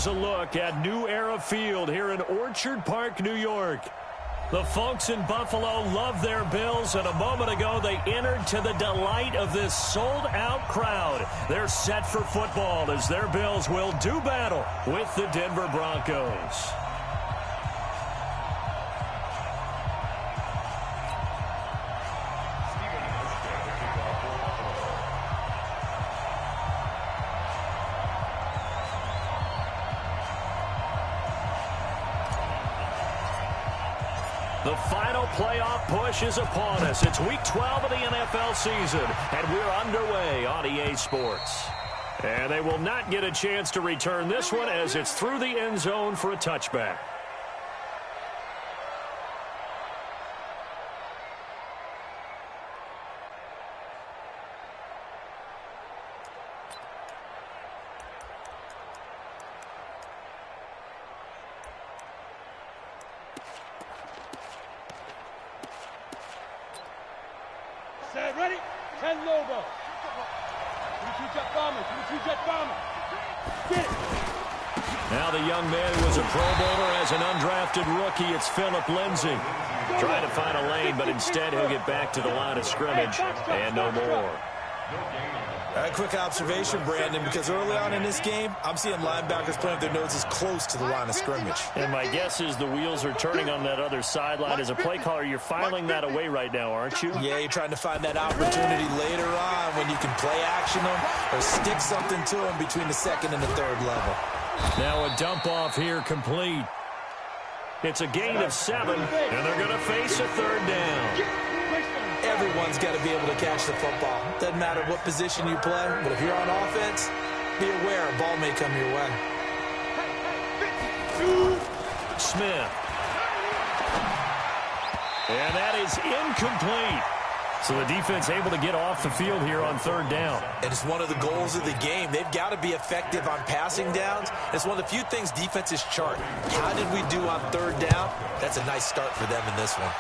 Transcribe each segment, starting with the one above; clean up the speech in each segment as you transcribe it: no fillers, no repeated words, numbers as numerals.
here's a look at New Era Field here in Orchard Park, New York. The folks in Buffalo love their Bills, and a moment ago they entered to the delight of this sold-out crowd. They're set for football as their Bills will do battle with the Denver Broncos. The final playoff push is upon us. It's Week 12 of the NFL season, and we're underway on EA Sports. And they will not get a chance to return this one as it's through the end zone for a touchback. Set, ready? 10 Lobo. 22 Jet Bomber. 22 Jet Bomber. Get it. Now the young man was a Pro Bowler as an undrafted rookie. It's Phillip Lindsay. Trying to find a lane, but instead he'll get back to the line of scrimmage and no more. A quick observation, Brandon, because early on in this game, I'm seeing linebackers playing with their noses close to the line of scrimmage. And my guess is the wheels are turning on that other sideline. As a play caller, you're filing that away right now, aren't you? Yeah, you're trying to find that opportunity later on when you can play action them or stick something to them between the second and the third level. Now a dump off here complete. It's a gain of 7, and they're going to face a third down. Everyone's got to be able to catch the football. Doesn't matter what position you play, but if you're on offense, be aware a ball may come your way. Smith. And that is incomplete. So the defense able to get off the field here on third down. And it's one of the goals of the game. They've got to be effective on passing downs. It's one of the few things defenses chart. How did we do on third down? That's a nice start for them in this one.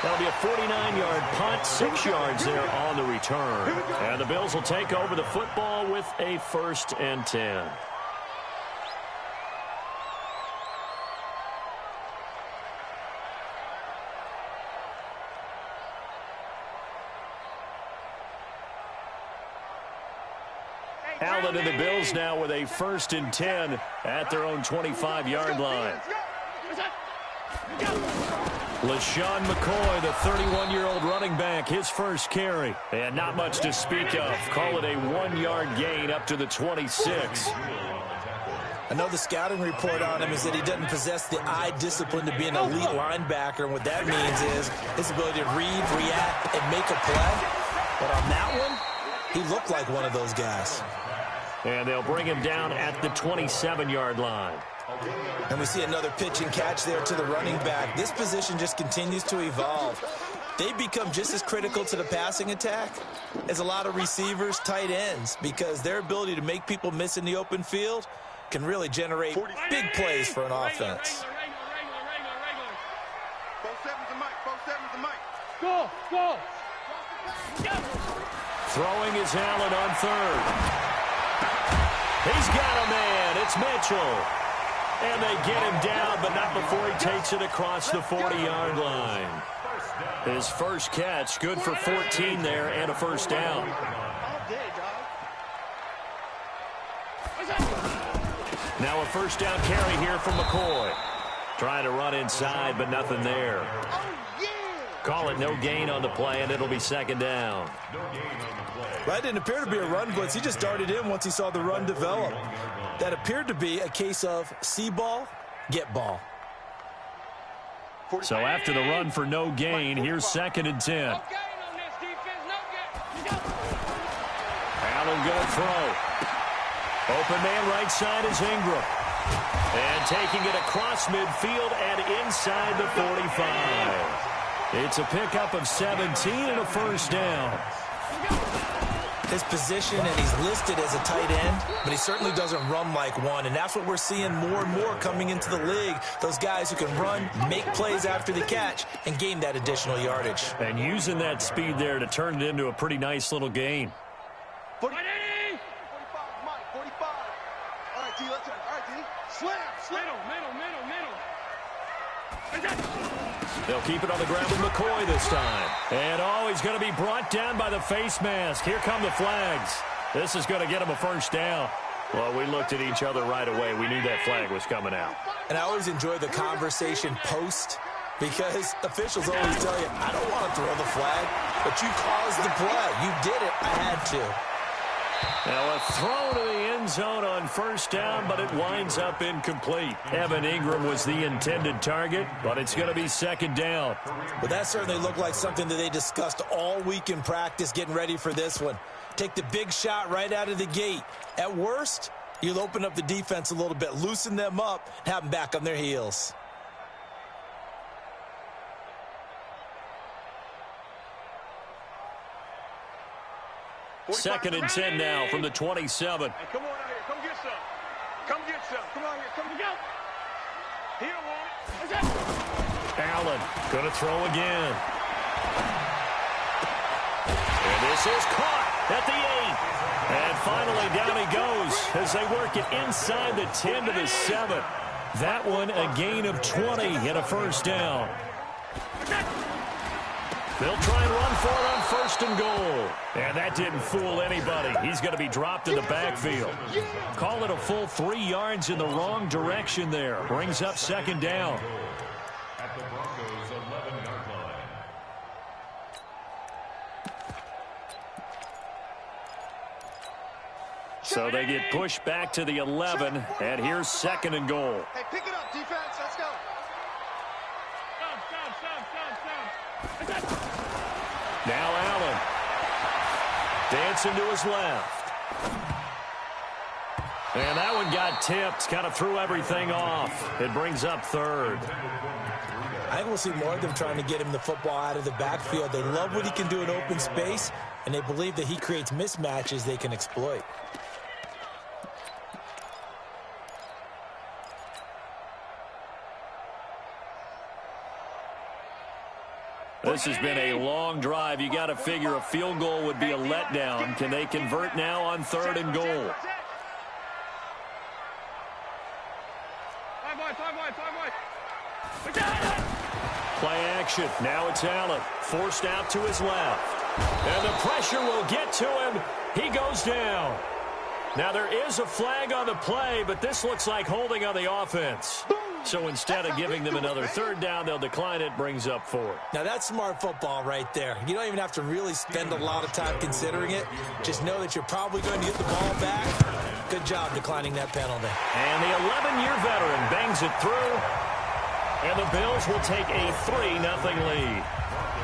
That'll be a 49-yard punt, 6 yards there on the return. And the Bills will take over the football with a 1st and 10. Allen and the Bills now with a 1st and 10 at their own 25-yard line. LaShawn McCoy, the 31-year-old running back, his first carry. And not much to speak of. Call it a 1-yard gain up to the 26. I know the scouting report on him is that he doesn't possess the eye discipline to be an elite linebacker. And what that means is his ability to read, react, and make a play. But on that one, he looked like one of those guys. And they'll bring him down at the 27-yard line. And we see another pitch and catch there to the running back. This position just continues to evolve. They become just as critical to the passing attack as a lot of receivers, tight ends, because their ability to make people miss in the open field can really generate big plays for an offense. Go, go. Throwing is Allen on third. He's got a man. It's Mitchell. And they get him down, but not before he takes it across the 40-yard line. His first catch, good for 14 there and a 1st down. Now a 1st down carry here from McCoy. Trying to run inside, but nothing there. Call it no gain on the play, and it'll be 2nd down. That didn't appear to be a run blitz. He just darted in once he saw the run develop. That appeared to be a case of see ball, get ball. So after the run for no gain, here's 2nd and 10. Allen going to throw. Open man right side is Ingram. And taking it across midfield and inside the 45. It's a pickup of 17 and a 1st down. His position, and he's listed as a tight end, but he certainly doesn't run like one, and that's what we're seeing more and more coming into the league. Those guys who can run, make plays after the catch, and gain that additional yardage. And using that speed there to turn it into a pretty nice little gain. 40. 45, Mike, 45. All right, D, let's turn. All right, D. Slam. They'll keep it on the ground with McCoy this time. And, he's going to be brought down by the face mask. Here come the flags. This is going to get him a first down. Well, we looked at each other right away. We knew that flag was coming out. And I always enjoy the conversation post because officials always tell you, I don't want to throw the flag, but you caused the play. You did it. I had to. Now a throw to the end zone on first down, but it winds up incomplete. Evan Ingram was the intended target, but it's going to be second down. But that certainly looked like something that they discussed all week in practice getting ready for this one. Take the big shot right out of the gate. At worst, you'll open up the defense a little bit, loosen them up, and have them back on their heels. Second and 10 now from the 27. Hey, come on out here. Come get some. Come get some. Come on here. Come get. He don't want it. Allen going to throw again. And this is caught at the 8. And finally down he goes as they work it inside the 10 to the 7. That one a gain of 20 and a first down. They'll try and run for it on first and goal. And that didn't fool anybody. He's going to be dropped in the backfield. Call it a full 3 yards in the wrong direction there. Brings up second down. At the Broncos' 11-yard line. So they get pushed back to the 11, and here's second and goal. Hey, pick it up, defense. Let's go. Now Allen. Dancing to his left. And that one got tipped. Kind of threw everything off. It brings up third. I think we'll see more of them trying to get him the football out of the backfield. They love what he can do in open space, and they believe that he creates mismatches they can exploit. This has been a long drive. You got to figure a field goal would be a letdown. Can they convert now on third and goal? Play action. Now it's Allen. Forced out to his left. And the pressure will get to him. He goes down. Now there is a flag on the play, but this looks like holding on the offense. So instead of giving them another third down, they'll decline it. Brings up fourth. Now that's smart football right there. You don't even have to really spend a lot of time considering it. Just know that you're probably going to get the ball back. Good job declining that penalty. And the 11-year veteran bangs it through. And the Bills will take a 3-0 lead.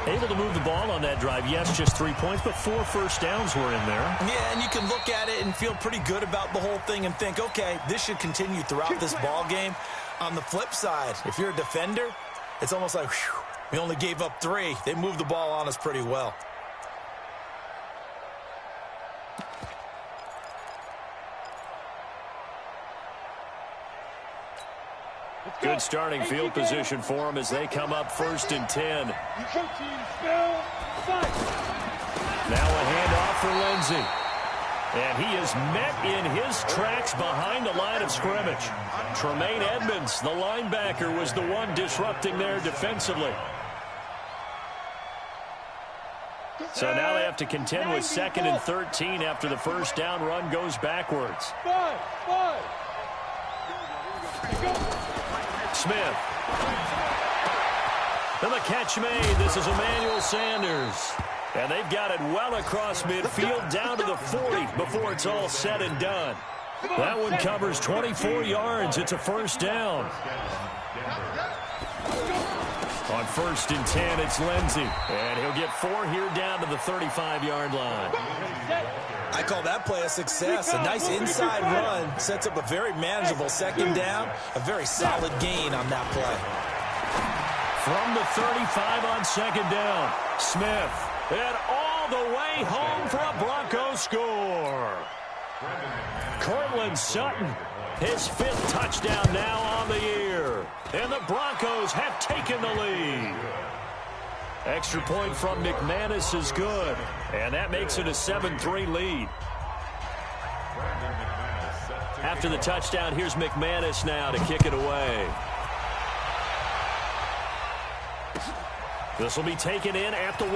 Able to move the ball on that drive. Yes, just 3 points, but 4 first downs were in there. Yeah, and you can look at it and feel pretty good about the whole thing and think, okay, this should continue throughout this ball game. On the flip side, if you're a defender, it's almost like, whew, we only gave up 3. They moved the ball on us pretty well. Good starting field position for them as they come up first and 10. Now a handoff for Lindsey. And he is met in his tracks behind the line of scrimmage. Tremaine Edmonds, the linebacker, was the one disrupting there defensively. So now they have to contend with 2nd and 13 after the first down run goes backwards. Smith. And the catch made. This is Emmanuel Sanders. And they've got it well across midfield down to the 40 before it's all said and done. That one covers 24 yards. It's a first down. On 1st and 10, it's Lindsey. And he'll get 4 here down to the 35-yard line. I call that play a success. A nice inside run sets up a very manageable second down. A very solid gain on that play. From the 35 on second down, Smith. And all the way home for a Broncos score. Cortland Sutton, his 5th touchdown now on the year. And the Broncos have taken the lead. Extra point from McManus is good. And that makes it a 7-3 lead. After the touchdown, here's McManus now to kick it away. This will be taken in at the 1.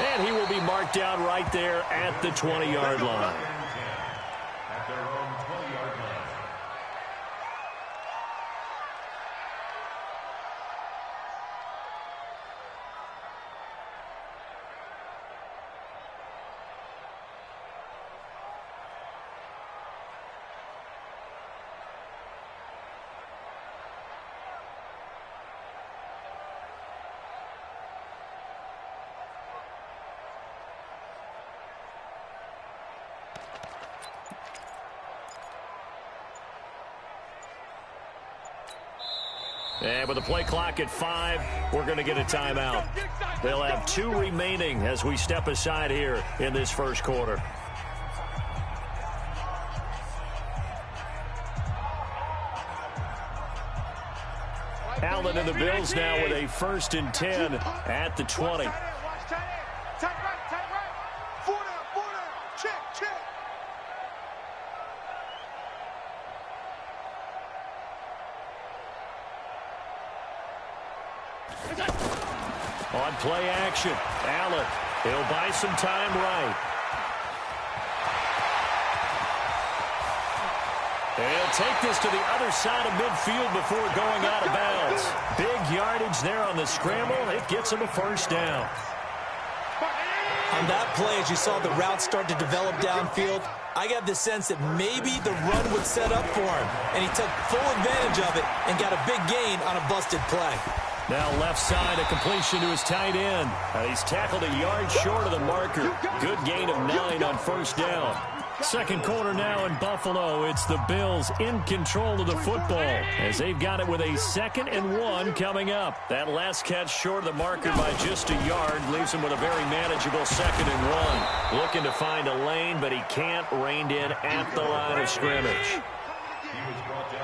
And he will be marked down right there at the 20-yard line. At their own 20-yard line. And with the play clock at 5, we're going to get a timeout. They'll have 2 remaining as we step aside here in this first quarter. Allen and the Bills now with a 1st and 10 at the 20. On play action, Allen. He'll buy some time right. He'll take this to the other side of midfield before going out of bounds. Big yardage there on the scramble. It gets him a 1st down. On that play, as you saw the route start to develop downfield, I got the sense that maybe the run would set up for him, and he took full advantage of it and got a big gain on a busted play. Now left side, a completion to his tight end. And he's tackled a yard short of the marker. Good gain of 9 on 1st down. Second quarter now in Buffalo. It's the Bills in control of the football as they've got it with a 2nd and 1 coming up. That last catch short of the marker by just a yard leaves him with a very manageable 2nd and 1. Looking to find a lane, but he can't, reined in at the line of scrimmage.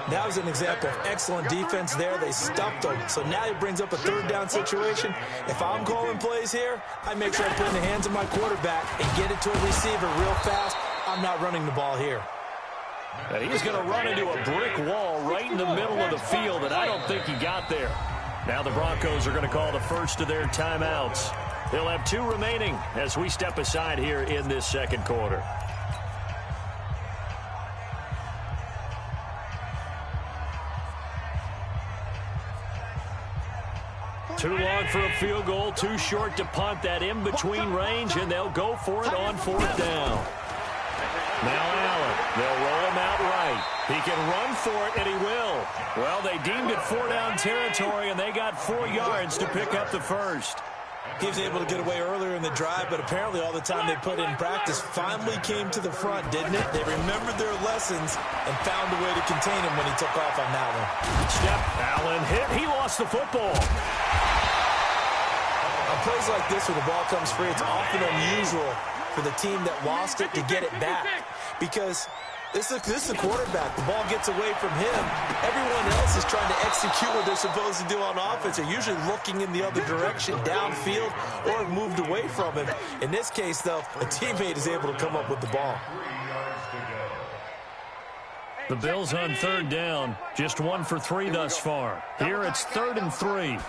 That was an example of excellent defense there. They stuffed him. So now he brings up a 3rd down situation. If I'm calling plays here, I make sure I put it in the hands of my quarterback and get it to a receiver real fast. I'm not running the ball here. And he's going to run into a brick wall right in the middle of the field, and I don't think he got there. Now the Broncos are going to call the first of their timeouts. They'll have 2 remaining as we step aside here in this second quarter. Too long for a field goal, too short to punt. That in-between range, and they'll go for it on 4th down. Now Allen, they'll roll him out right. He can run for it, and he will. Well, they deemed it 4-down territory, and they got 4 yards to pick up the 1st. He was able to get away earlier in the drive, but apparently all the time they put in practice finally came to the front, didn't it? They remembered their lessons and found a way to contain him when he took off on that one. Step, Allen hit. He lost the football. On plays like this where the ball comes free, it's often unusual for the team that lost it to get it back because this is a quarterback. The ball gets away from him. Everyone else is trying to execute what they're supposed to do on offense. They're usually looking in the other direction, downfield, or moved away from him. In this case, though, a teammate is able to come up with the ball. The Bills on 3rd down, just 1 for 3 thus far. Here it's 3rd and 3.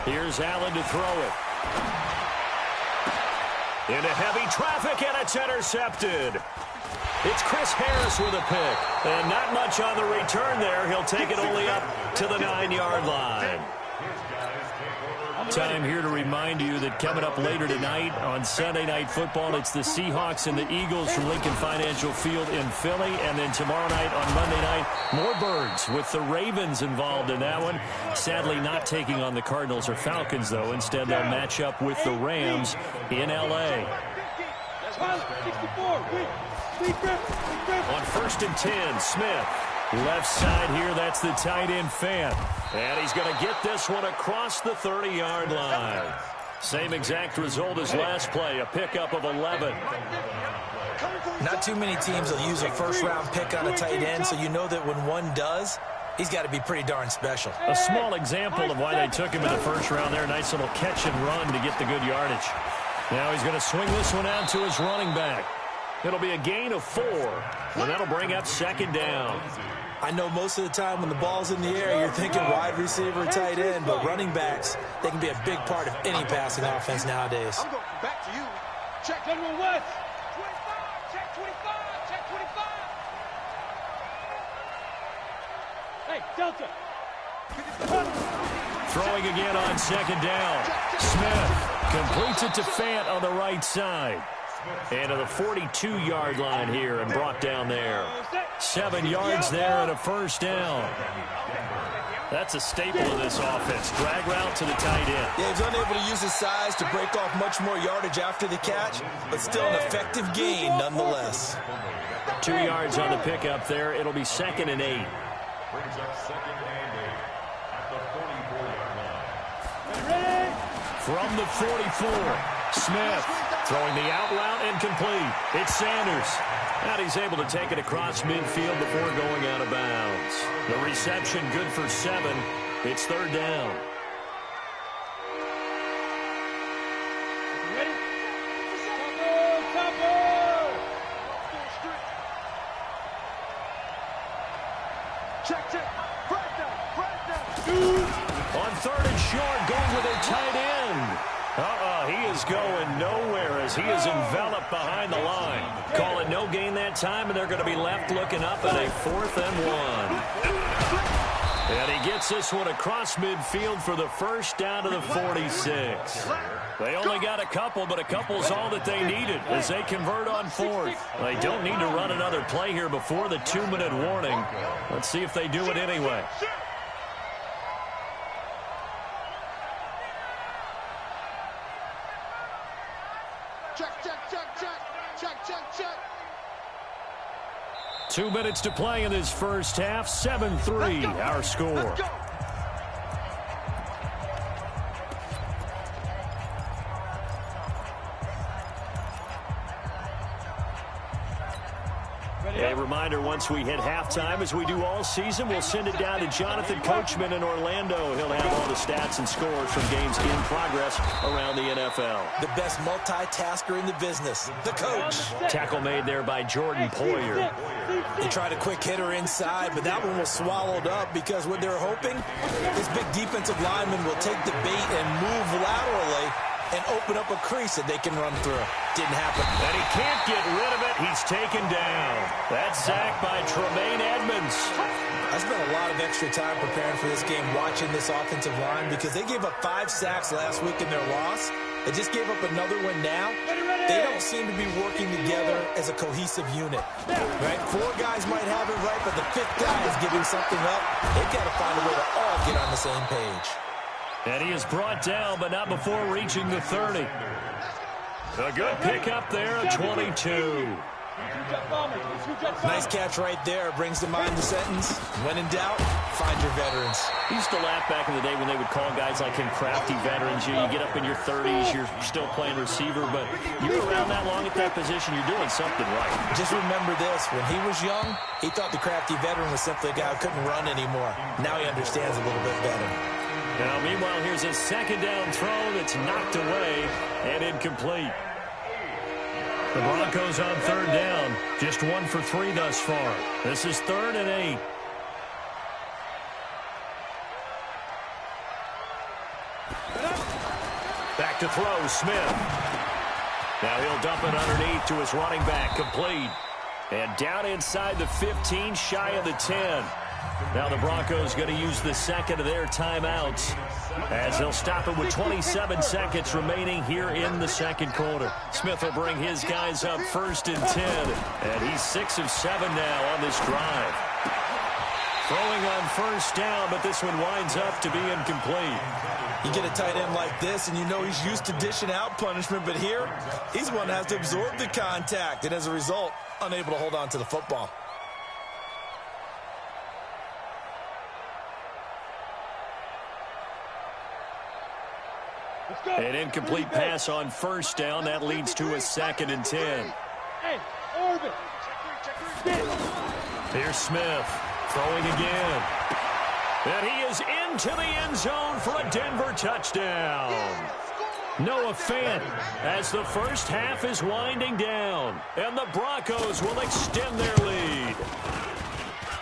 Here's Allen to throw it. Into heavy traffic, and it's intercepted. It's Chris Harris with a pick. And not much on the return there. He'll take it only up to the 9-yard line. Time here to remind you that coming up later tonight on Sunday Night Football, it's the Seahawks and the Eagles from Lincoln Financial Field in Philly. And then tomorrow night on Monday night, more Birds with the Ravens involved in that one. Sadly not taking on the Cardinals or Falcons, though. Instead, they'll match up with the Rams in L.A. On 1st and 10, Smith. Left side here, that's the tight end Fan. And he's going to get this one across the 30-yard line. Same exact result as last play, a pickup of 11. Not too many teams will use a 1st-round pick on a tight end, so you know that when one does, he's got to be pretty darn special. A small example of why they took him in the 1st round there. Nice little catch and run to get the good yardage. Now he's going to swing this one out to his running back. It'll be a gain of 4, and that'll bring up second down. I know most of the time when the ball's in the air, you're thinking wide receiver, tight end, but running backs, they can be a big part of any passing offense nowadays. I'm going back to you. Check General West. 25, check 25, check 25. Hey, Delta. Throwing again on second down. Smith completes it to Fant on the right side. And to the 42-yard line here and brought down there. 7 yards there and a first down. That's a staple of this offense. Drag route to the tight end. Yeah, he's unable to use his size to break off much more yardage after the catch, but still an effective gain nonetheless. 2 yards on the pickup there. It'll be 2nd and 8. Brings up 2nd and 8 at the 44-yard line. From the 44, Smith throwing the out route and complete. It's Sanders. And he's able to take it across midfield before going out of bounds. The reception good for 7. It's 3rd down. Ready? Topper! Check. Right down. On 3rd and short, going with a tight end. He is going nowhere as he is enveloped behind the line. Call it no gain that time, and they're going to be left looking up at a 4th and 1. And he gets this one across midfield for the first down to the 46. They only got a couple, but a couple's all that they needed as they convert on 4th. They don't need to run another play here before the 2-minute warning. Let's see if they do it anyway. Check. 2 minutes to play in this first half. 7-3 our score. A reminder, once we hit halftime, as we do all season, we'll send it down to Jonathan Coachman in Orlando. He'll have all the stats and scores from games in progress around the NFL. The best multitasker in the business, the coach. Tackle made there by Jordan Poyer. They tried a quick hitter inside, but that one was swallowed up because what they're hoping, this big defensive lineman will take the bait and move laterally and open up a crease that they can run through. Didn't happen. And he can't get rid of it. He's taken down. That's sacked by Tremaine Edmonds. I spent a lot of extra time preparing for this game watching this offensive line because they gave up 5 sacks last week in their loss. They just gave up another one now. They don't seem to be working together as a cohesive unit. Right? 4 guys might have it right, but the 5th guy is giving something up. They've got to find a way to all get on the same page. And he is brought down, but not before reaching the 30. A good pickup there at 22. Nice catch right there. Brings to mind the sentence, when in doubt, find your veterans. He used to laugh back in the day when they would call guys like him crafty veterans. You get up in your 30s, you're still playing receiver, but you're around that long at that position, you're doing something right. Just remember this, when he was young, he thought the crafty veteran was simply a guy who couldn't run anymore. Now he understands a little bit better. Now, meanwhile, here's a second down throw that's knocked away and incomplete. The Broncos on 3rd down. Just 1 for 3 thus far. This is 3rd and 8. Back to throw, Smith. Now he'll dump it underneath to his running back, complete. And down inside the 15, shy of the 10. Now the Broncos going to use the second of their timeouts as they'll stop it with 27 seconds remaining here in the second quarter. Smith will bring his guys up 1st and 10, and he's 6 of 7 now on this drive. Throwing on 1st down, but this one winds up to be incomplete. You get a tight end like this, and you know he's used to dishing out punishment, but here, he's one that has to absorb the contact, and as a result, unable to hold on to the football. An incomplete pass on 1st down. That leads to a 2nd and 10. Hey, Orbit. Here's Smith throwing again. And he is into the end zone for a Denver touchdown. Noah Fant as the first half is winding down, and the Broncos will extend their lead.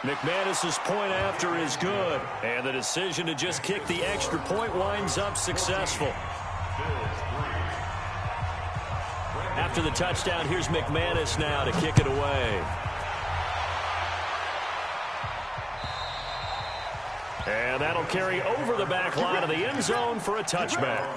McManus's point after is good, and the decision to just kick the extra point winds up successful. After the touchdown, here's McManus now to kick it away. And that'll carry over the back line of the end zone for a touchback.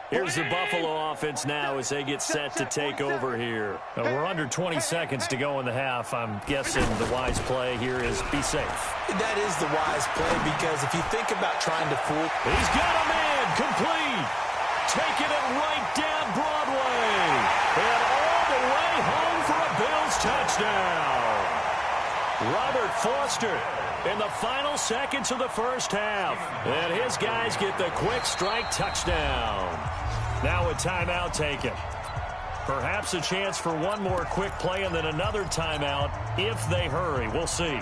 Here's the Buffalo offense now as they get set to take over here. We're under 20 seconds to go in the half. I'm guessing the wise play here is be safe. That is the wise play, because if you think about trying to fool... He's got a man complete. Taking it right down Broadway. And all the way home for a Bills touchdown. Robert Foster in the final seconds of the first half. And his guys get the quick strike touchdown. Now a timeout taken. Perhaps a chance for one more quick play and then another timeout if they hurry. We'll see.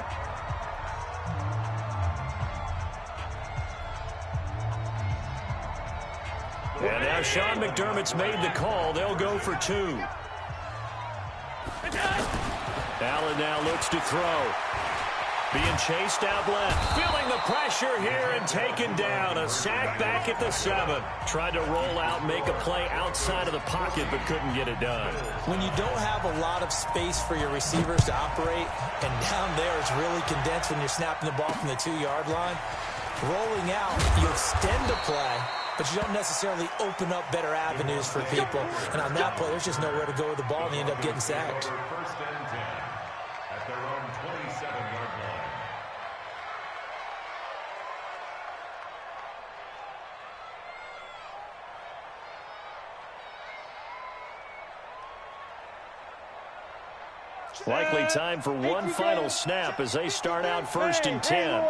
And now Sean McDermott's made the call. They'll go for two. Allen now looks to throw. Being chased out left. Feeling the pressure here and taken down. A sack back at the 7. Tried to roll out, make a play outside of the pocket, but couldn't get it done. When you don't have a lot of space for your receivers to operate, and down there it's really condensed when you're snapping the ball from the 2-yard line, rolling out, you extend the play, but you don't necessarily open up better avenues for people. And on that play, there's just nowhere to go with the ball, and they end up getting sacked. First and 10 at their own 27-yard line. Likely time for one final snap as they start out first and 10.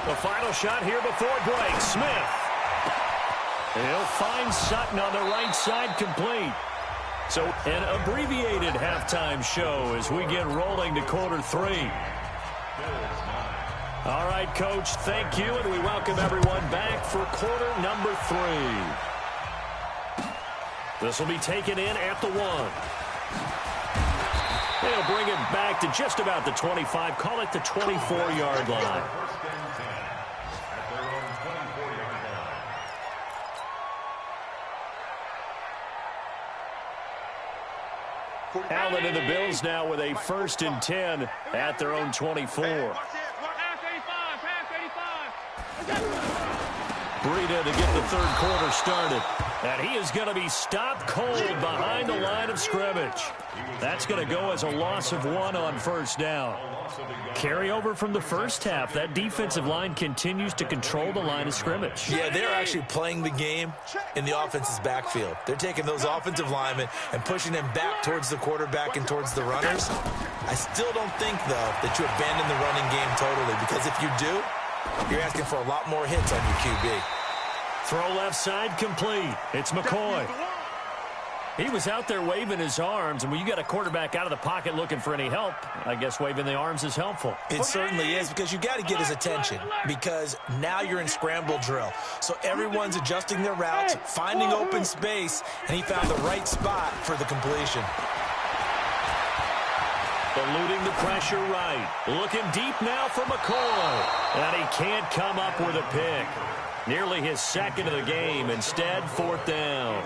The final shot here before break. Smith. And he'll find Sutton on the right side complete. So an abbreviated halftime show as we get rolling to quarter 3. All right, Coach, thank you, and we welcome everyone back for quarter number 3. This will be taken in at the 1. They'll bring it back to just about the 25, call it the 24-yard line. First and 10 at their own 24-yard line. Allen and the Bills now with a first and 10 at their own 24. Breida to get the third quarter started. And he is going to be stopped cold behind the line of scrimmage. That's going to go as a loss of 1 on first down. Carryover from the first half. That defensive line continues to control the line of scrimmage. Yeah, they're actually playing the game in the offense's backfield. They're taking those offensive linemen and pushing them back towards the quarterback and towards the runners. I still don't think, though, that you abandon the running game totally, because if you do, you're asking for a lot more hits on your QB. Throw left side complete. It's McCoy. He was out there waving his arms, and when you got a quarterback out of the pocket looking for any help, I guess waving the arms is helpful. It certainly is, because you got to get his attention, because now you're in scramble drill. So everyone's adjusting their routes, finding open space, and he found the right spot for the completion. Eluding the pressure right. Looking deep now for McCoy. And he can't come up with a pick. Nearly his second of the game. Instead, fourth down.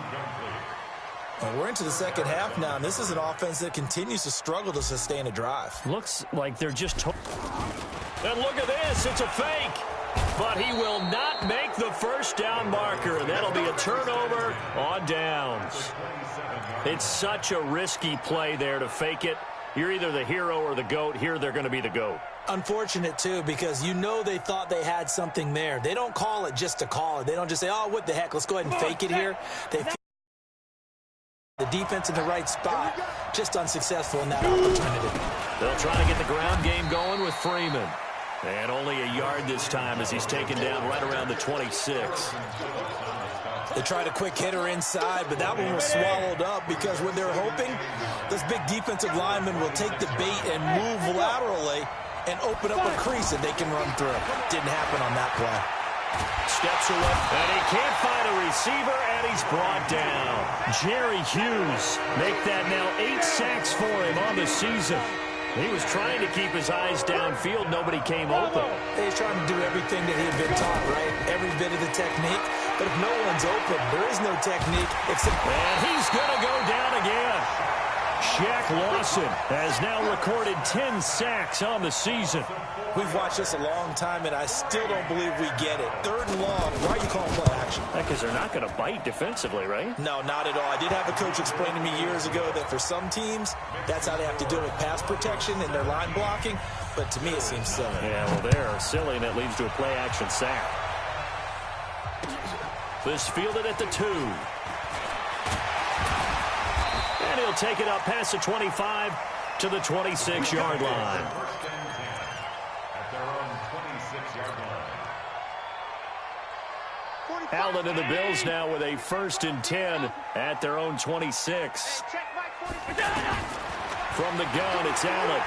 Well, we're into the second half now, and this is an offense that continues to struggle to sustain a drive. Looks like they're just... And look at this. It's a fake. But he will not make the first down marker. And that'll be a turnover on downs. It's such a risky play there to fake it. You're either the hero or the GOAT. Here, they're going to be the GOAT. Unfortunate, too, because you know they thought they had something there. They don't call it just to call it. They don't just say, oh, what the heck, let's go ahead and fake it here. They the defense in the right spot, just unsuccessful in that opportunity. They'll try to get the ground game going with Freeman. And only a yard this time as he's taken down right around the 26. They tried a quick hitter inside, but that one was swallowed up because when they're hoping, those big defensive linemen will take the bait and move laterally and open up a crease that they can run through. Didn't happen on that play. Steps away, and he can't find a receiver, and he's brought down. Jerry Hughes make that now 8 sacks for him on the season. He was trying to keep his eyes downfield. Nobody came open. He's trying to do everything that he had been taught, right? Every bit of the technique. But if no one's open, there is no technique except... And he's going to go down again. Shaq Lawson has now recorded 10 sacks on the season. We've watched this a long time, and I still don't believe we get it. 3rd and long. Why are you calling play action? Because they're not going to bite defensively, right? No, not at all. I did have a coach explain to me years ago that for some teams, that's how they have to deal with pass protection and their line blocking. But to me, it seems silly. Yeah, well, they're silly, and it leads to a play-action sack. This fielded at the 2. And he'll take it up past the 25 to the 26-yard line. At their own 26-yard line. Allen and the Bills now with a 1st and 10 at their own 26. From the gun, it's Allen.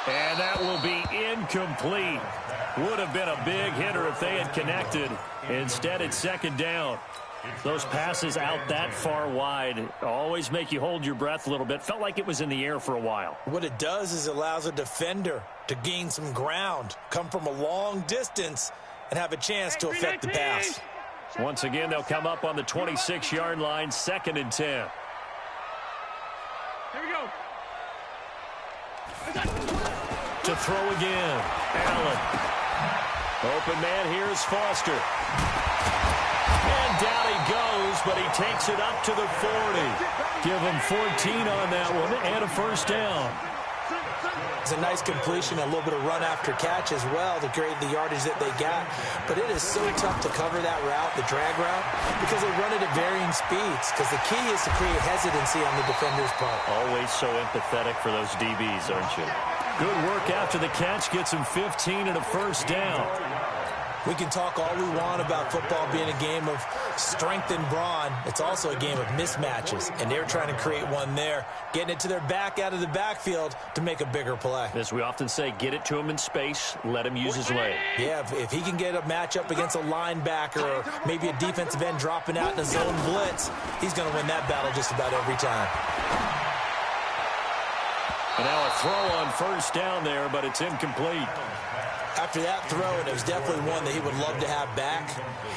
And that will be incomplete. Would have been a big hitter if they had connected. Instead, it's 2nd down. Those passes out that far wide always make you hold your breath a little bit. Felt like it was in the air for a while. What it does is it allows a defender to gain some ground, come from a long distance, and have a chance to affect the pass. Once again, they'll come up on the 26-yard line, 2nd and 10. Here we go. To throw again, Allen. Open man, here's Foster. And down he goes, but he takes it up to the 40. Give him 14 on that one and a 1st down. It's a nice completion, a little bit of run after catch as well to create the yardage that they got. But it is so tough to cover that route, the drag route, because they run it at varying speeds. Because the key is to create hesitancy on the defender's part. Always so empathetic for those DBs, aren't you? Good work after the catch, gets him 15 and a 1st down. We can talk all we want about football being a game of strength and brawn. It's also a game of mismatches, and they're trying to create one there, getting it to their back out of the backfield to make a bigger play. As we often say, get it to him in space, let him use his leg. Yeah, if he can get a matchup against a linebacker or maybe a defensive end dropping out in a zone blitz, he's going to win that battle just about every time. And now a throw on 1st down there, but it's incomplete. After that throw, and it was definitely one that he would love to have back.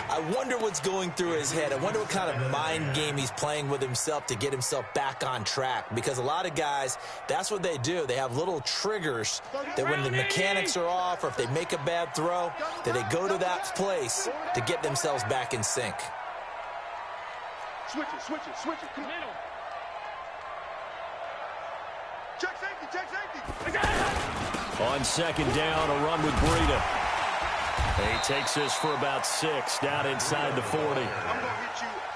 I wonder what's going through his head. I wonder what kind of mind game he's playing with himself to get himself back on track. Because a lot of guys, that's what they do. They have little triggers that when the mechanics are off or if they make a bad throw, that they go to that place to get themselves back in sync. Switch it, switch it, switch it. Come on. Check safety, check safety. On 2nd down, a run with Breida. He takes this for about 6, down inside the 40.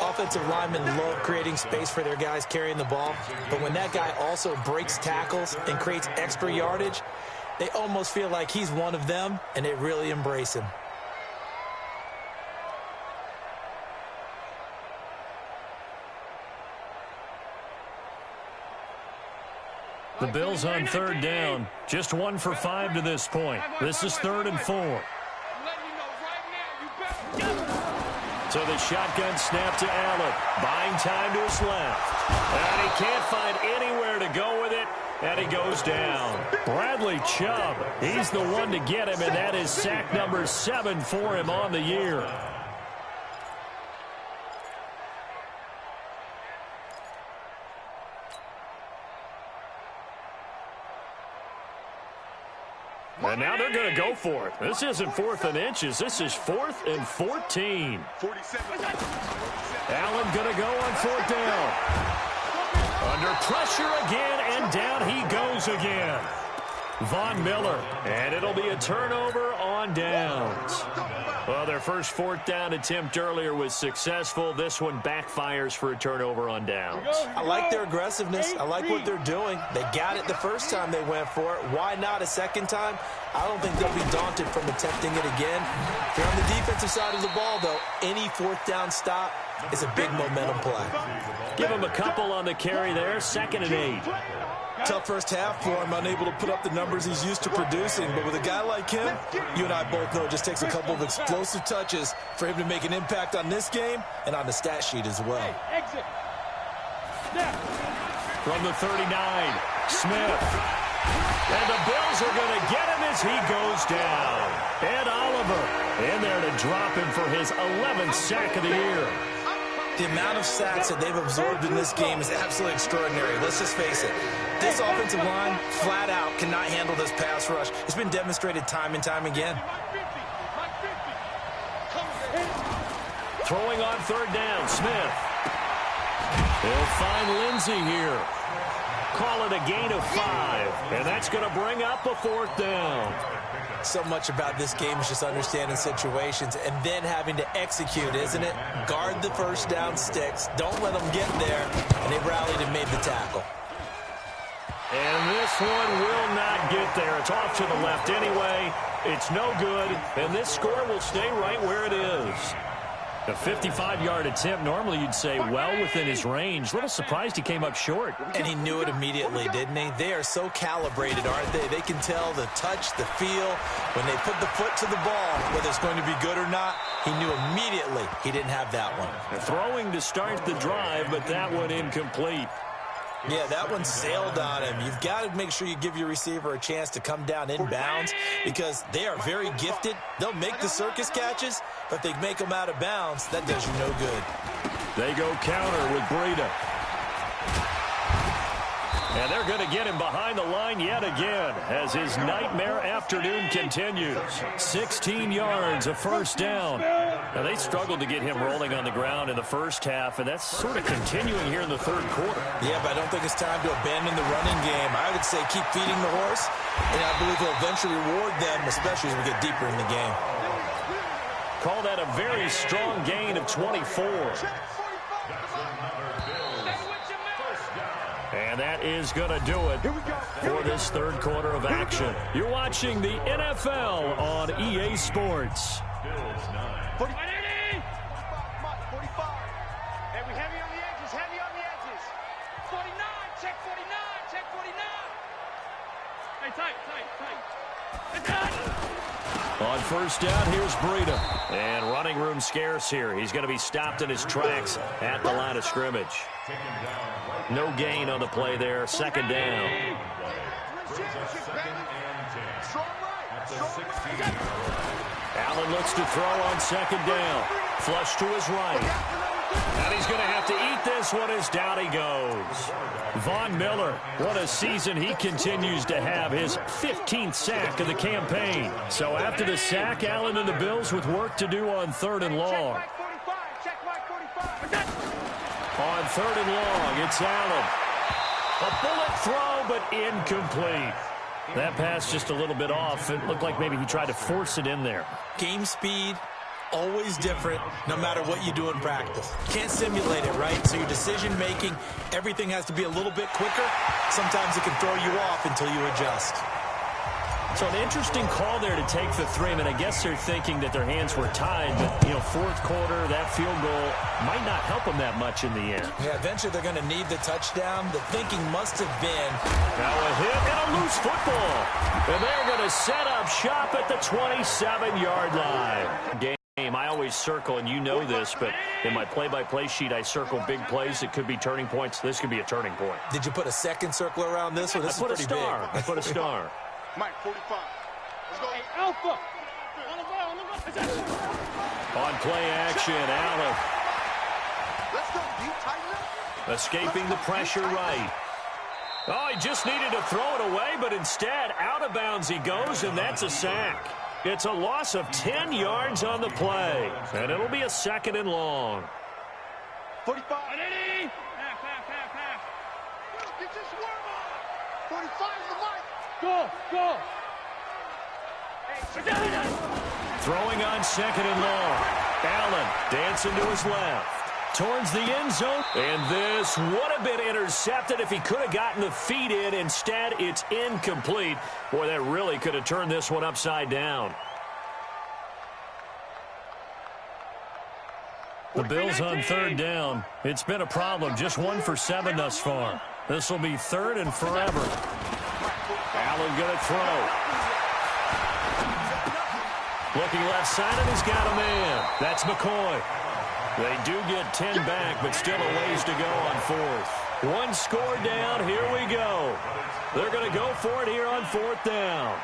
Offensive linemen love creating space for their guys carrying the ball, but when that guy also breaks tackles and creates extra yardage, they almost feel like he's one of them, and they really embrace him. The Bills on 3rd down. Just 1 for 5 to this point. This is 3rd and 4. So the shotgun snap to Allen. Buying time to his left. And he can't find anywhere to go with it. And he goes down. Bradley Chubb, he's the one to get him, and that is sack number 7 for him on the year. And now they're going to go for it. This isn't 4th and inches. This is 4th and 14. 47. Allen going to go on 4th down. Under pressure again, and down he goes again. Von Miller, and it'll be a turnover on downs. Well, their first fourth down attempt earlier was successful. This one backfires for a turnover on downs. I like their aggressiveness. I like what they're doing. They got it the first time they went for it. Why not a second time? I don't think they'll be daunted from attempting it again. If they're on the defensive side of the ball, though, any fourth down stop is a big momentum play. Give him a couple on the carry there, 2nd and 8. Tough first half for him, unable to put up the numbers he's used to producing. But with a guy like him, you and I both know it just takes a couple of explosive touches for him to make an impact on this game and on the stat sheet as well. Exit. From the 39, Smith. And the Bills are going to get him as he goes down. Ed Oliver in there to drop him for his 11th sack of the year. The amount of sacks that they've absorbed in this game is absolutely extraordinary. Let's just face it. This offensive line, flat out, cannot handle this pass rush. It's been demonstrated time and time again. Throwing on 3rd down, Smith. They'll find Lindsey here. Call it a gain of 5, and that's going to bring up a 4th down. So much about this game is just understanding situations and then having to execute, isn't it? Guard the first down sticks. Don't let them get there. And they rallied and made the tackle. And this one will not get there. It's off to the left anyway. It's no good. And this score will stay right where it is. A 55-yard attempt, normally you'd say well within his range. Little surprised he came up short. And he knew it immediately, didn't he? They are so calibrated, aren't they? They can tell the touch, the feel. When they put the foot to the ball, whether it's going to be good or not, he knew immediately he didn't have that one. Throwing to start the drive, but that one incomplete. Yeah, that one sailed on him. You've got to make sure you give your receiver a chance to come down inbounds because they are very gifted. They'll make the circus catches, but if they make them out of bounds, that does you no good. They go counter with Breida. And they're going to get him behind the line yet again as his nightmare afternoon continues. 16 yards, a first down. Now, they struggled to get him rolling on the ground in the first half, and that's sort of continuing here in the third quarter. Yeah, but I don't think it's time to abandon the running game. I would say keep feeding the horse, and I believe he'll eventually reward them, especially as we get deeper in the game. Call that a very strong gain of 24. And that is going to do it for this third quarter of action. You're watching the NFL on EA Sports. 45. Hey, we heavy on the edges, heavy on the edges. 49, check 49, check 49. Hey, tight. On first down, here's Breida. And running room scarce here. He's going to be stopped in his tracks at the line of scrimmage. No gain on the play there. 2nd down. Allen looks to throw on 2nd down. Flush to his right. And he's going to have to eat this one as down he goes. Von Miller, what a season he continues to have. His 15th sack of the campaign. So after the sack, Allen and the Bills with work to do on 3rd and long. On 3rd and long, it's Allen. A bullet throw, but incomplete. That pass just a little bit off. It looked like maybe he tried to force it in there. Game speed, always different, no matter what you do in practice. Can't simulate it, right? So your decision-making, everything has to be a little bit quicker. Sometimes it can throw you off until you adjust. So an interesting call there to take the 3. I mean, I guess they're thinking that their hands were tied, but, you know, fourth quarter, that field goal might not help them that much in the end. Yeah, eventually they're going to need the touchdown. The thinking must have been. Now a hit and a loose football. And they're going to set up shop at the 27-yard line. I always circle, and you know this, but in my play-by-play sheet, I circle big plays that could be turning points. This could be a turning point. Did you put a second circle around this one? This is pretty big. I put a star. Mike, 45. Let's go. Hey, Alpha. On play action, Allen. Let's go. You tighten up. Escaping the pressure right. Oh, he just needed to throw it away, but instead, out of bounds he goes, and that's a sack. It's a loss of 10 yards on the play, and it'll be a 2nd and long. 45. Half. Get this worm on. 45 is the mark. Go, go. Throwing on second and long. Allen dancing to his left. Towards the end zone. And this would have been intercepted if he could have gotten the feet in. Instead, it's incomplete. Boy, that really could have turned this one upside down. The Bills on third down. It's been a problem. Just 1 for 7 thus far. This will be third and forever. Allen going to throw. Looking left side, and he's got a man. That's McCoy. They do get 10 back, but still a ways to go on fourth. One score down. Here we go. They're going to go for it here on fourth down.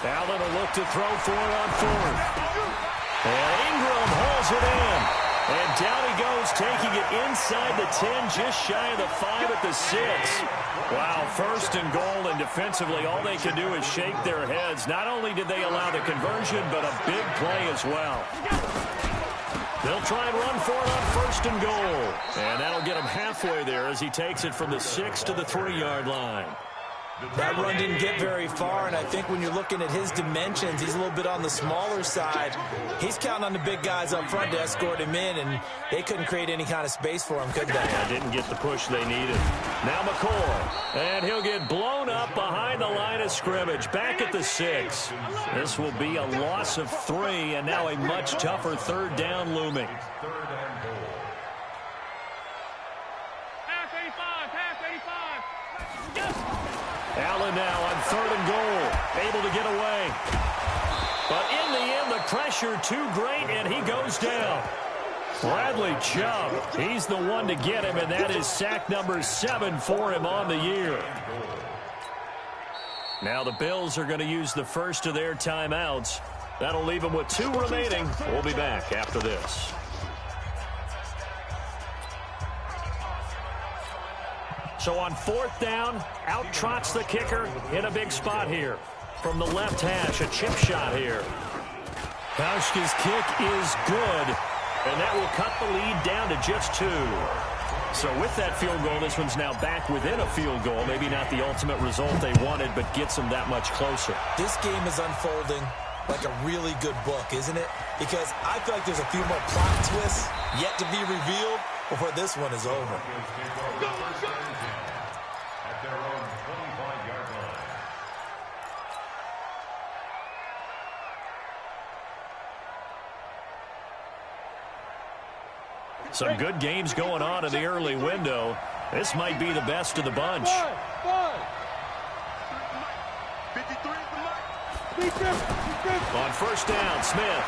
Allen will look to throw for it on fourth. And Ingram holds it in. And down he goes, taking it inside the 10, just shy of the 5 at the 6. Wow, first and goal, and defensively, all they can do is shake their heads. Not only did they allow the conversion, but a big play as well. They'll try and run for it on first and goal. And that'll get him halfway there as he takes it from the 6 to the 3-yard line. That run didn't get very far, and I think when you're looking at his dimensions, he's a little bit on the smaller side. He's counting on the big guys up front to escort him in, and they couldn't create any kind of space for him, could they? Yeah, didn't get the push they needed. Now McCoy, and he'll get blown up behind the line of scrimmage, back at the 6. This will be a loss of 3, and now a much tougher third down looming. Allen now on third and goal, able to get away. But in the end, the pressure too great, and he goes down. Bradley Chubb, he's the one to get him, and that is sack number 7 for him on the year. Now the Bills are going to use the first of their timeouts. That'll leave them with 2 remaining. We'll be back after this. So on fourth down, out trots the kicker in a big spot here. From the left hash, a chip shot here. Pauschke's kick is good, and that will cut the lead down to just 2. So with that field goal, this one's now back within a field goal. Maybe not the ultimate result they wanted, but gets them that much closer. This game is unfolding like a really good book, isn't it? Because I feel like there's a few more plot twists yet to be revealed before this one is over. At their own 25-yard line. Some good games going on in the early window. This might be the best of the bunch. On first down, Smith.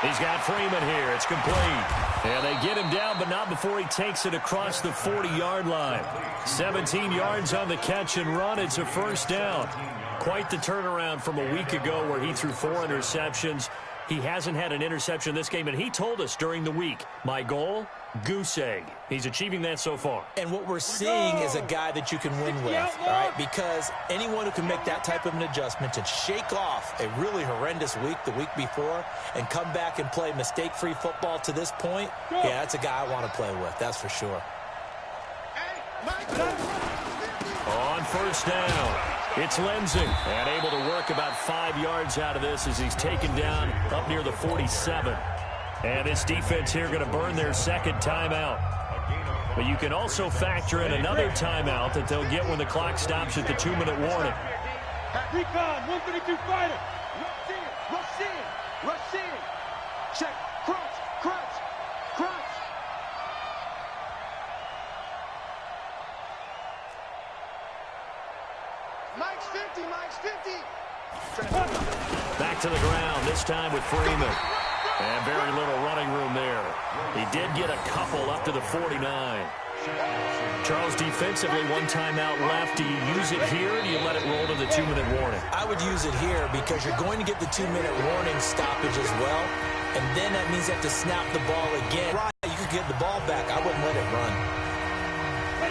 He's got Freeman here. It's complete. And they get him down, but not before he takes it across the 40-yard line. 17 yards on the catch and run. It's a first down. Quite the turnaround from a week ago where he threw 4 interceptions. He hasn't had an interception this game, and he told us during the week, my goal, goose egg. He's achieving that so far. And what we're seeing is a guy that you can win with, all right? Because anyone who can make that type of an adjustment to shake off a really horrendous week the week before and come back and play mistake-free football to this point, yeah, that's a guy I want to play with, that's for sure. On first down, it's Lindsey, and able to work about 5 yards out of this as he's taken down up near the 47. And this defense here going to burn their second timeout. But you can also factor in another timeout that they'll get when the clock stops at the 2-minute warning. Recon, 132 fighter. Rush in, rush in, rush in. Check, crunch, crunch, crunch. Mike's 50, Mike's 50. Back to the ground, this time with Freeman. And very little running room there. He did get a couple up to the 49. Charles, defensively, 1 timeout left. Do you use it here, or do you let it roll to the 2-minute warning? I would use it here because you're going to get the 2-minute warning stoppage as well. And then that means you have to snap the ball again. Right, you could get the ball back. I wouldn't let it run.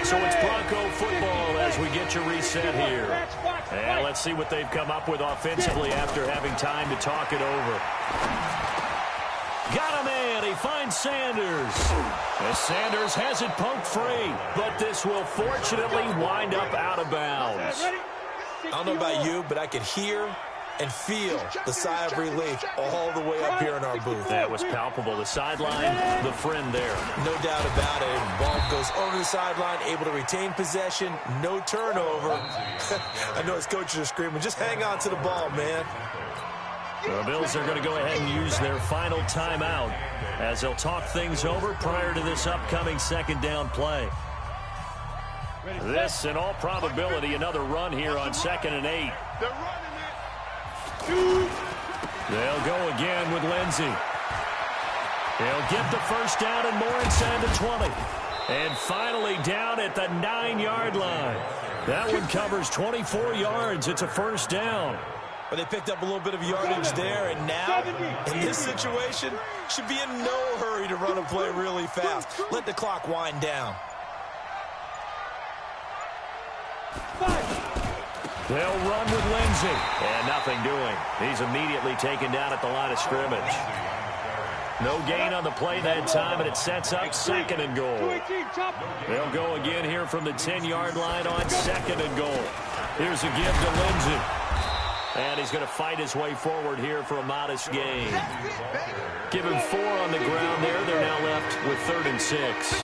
So it's Bronco football as we get your reset here. And let's see what they've come up with offensively after having time to talk it over. Got a man. He finds Sanders. As Sanders has it poked free, but this will fortunately wind up out of bounds. I don't know about you, but I could hear and feel the sigh of relief all the way up here in our booth. That was palpable. The sideline, the friend there. No doubt about it. Ball goes over the sideline, able to retain possession, no turnover. I know his coaches are screaming, just hang on to the ball, man. The Bills are going to go ahead and use their final timeout as they'll talk things over prior to this upcoming second down play. This, in all probability, another run here on 2nd and 8. They'll go again with Lindsey. He'll get the first down and more inside the 20. And finally down at the 9-yard line. That one covers 24 yards. It's a first down. But they picked up a little bit of yardage there, and now, in this situation, should be in no hurry to run a play really fast. Let the clock wind down. They'll run with Lindsey. And nothing doing. He's immediately taken down at the line of scrimmage. No gain on the play that time, and it sets up 2nd and goal. They'll go again here from the 10-yard line on 2nd and goal. Here's a give to Lindsey. And he's going to fight his way forward here for a modest gain. Give him 4 on the ground there. They're now left with 3rd and 6.